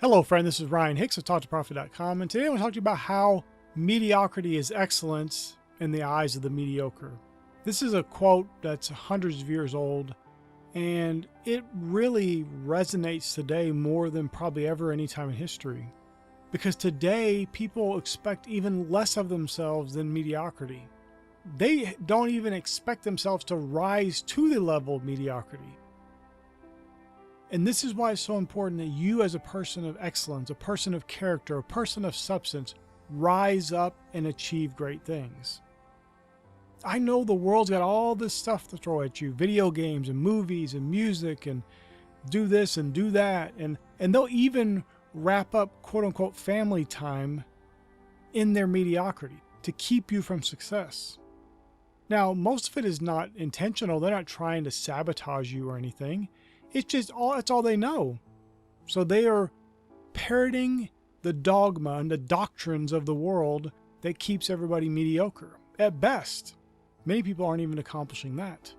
Hello, friend. This is Ryan Hicks of TalkToProfit.com, and today I want to talk to you about how mediocrity is excellence in the eyes of the mediocre. This is a quote that's hundreds of years old, and it really resonates today more than probably ever any time in history. Because today, people expect even less of themselves than mediocrity. They don't even expect themselves to rise to the level of mediocrity. And this is why it's so important that you, as a person of excellence, a person of character, a person of substance, rise up and achieve great things. I know the world's got all this stuff to throw at you, video games and movies and music and do this and do that. And they'll even wrap up quote unquote family time in their mediocrity to keep you from success. Now, most of it is not intentional. They're not trying to sabotage you or anything. It's just that's all they know. So they are parroting the dogma and the doctrines of the world that keeps everybody mediocre. At best, many people aren't even accomplishing that.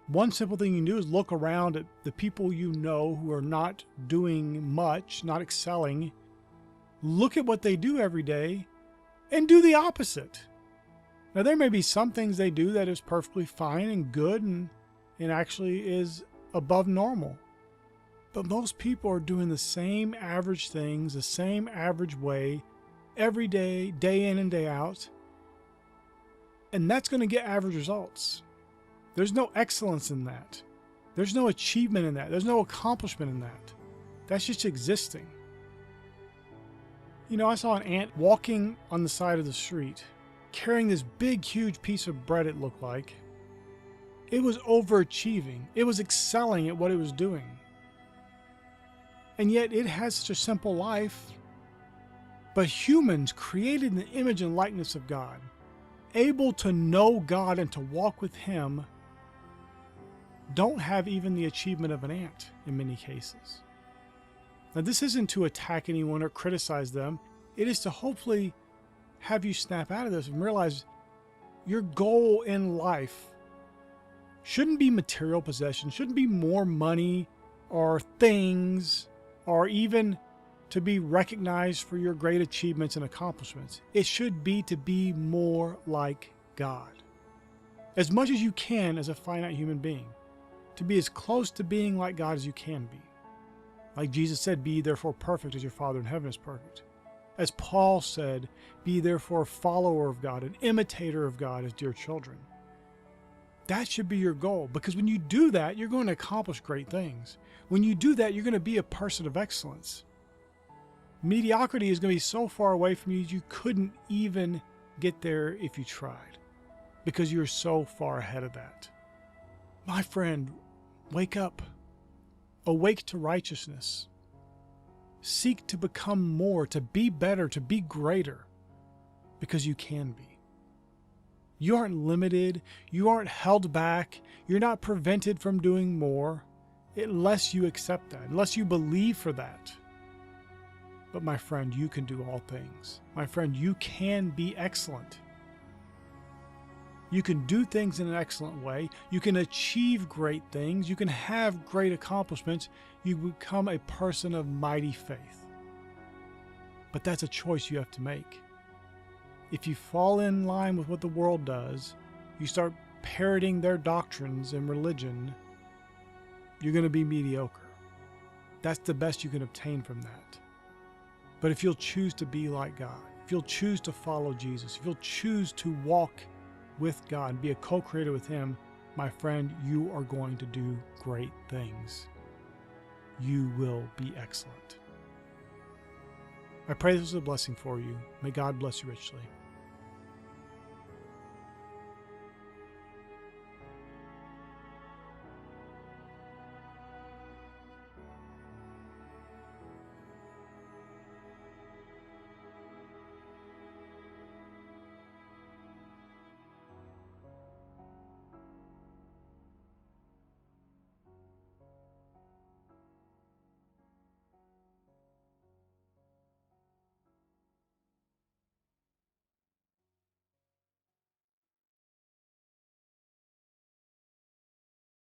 One simple thing you can do is look around at the people you know who are not doing much, not excelling. Look at what they do every day and do the opposite. Now, there may be some things they do that is perfectly fine and good and actually is above normal. But most people are doing the same average things, the same average way, every day, day in and day out. And that's going to get average results. There's no excellence in that. There's no achievement in that. There's no accomplishment in that. That's just existing. You know, I saw an ant walking on the side of the street, carrying this big, huge piece of bread, it looked like. It was overachieving. It was excelling at what it was doing. And yet it has such a simple life. But humans created in the image and likeness of God, able to know God and to walk with Him, don't have even the achievement of an ant in many cases. Now, this isn't to attack anyone or criticize them. It is to hopefully have you snap out of this and realize your goal in life shouldn't be material possession, shouldn't be more money or things, or even to be recognized for your great achievements and accomplishments. It should be to be more like God. As much as you can as a finite human being. To be as close to being like God as you can be. Like Jesus said, be therefore perfect as your Father in heaven is perfect. As Paul said, be therefore a follower of God, an imitator of God as dear children. That should be your goal, because when you do that, you're going to accomplish great things. When you do that, you're going to be a person of excellence. Mediocrity is going to be so far away from you, you couldn't even get there if you tried, because you're so far ahead of that. My friend, wake up. Awake to righteousness. Seek to become more, to be better, to be greater, because you can be. You aren't limited. You aren't held back. You're not prevented from doing more unless you accept that, unless you believe for that. But my friend, you can do all things. My friend, you can be excellent. You can do things in an excellent way. You can achieve great things. You can have great accomplishments. You become a person of mighty faith. But that's a choice you have to make. If you fall in line with what the world does, you start parroting their doctrines and religion, you're going to be mediocre. That's the best you can obtain from that. But if you'll choose to be like God, if you'll choose to follow Jesus, if you'll choose to walk with God and be a co-creator with Him, my friend, you are going to do great things. You will be excellent. I pray this is a blessing for you. May God bless you richly.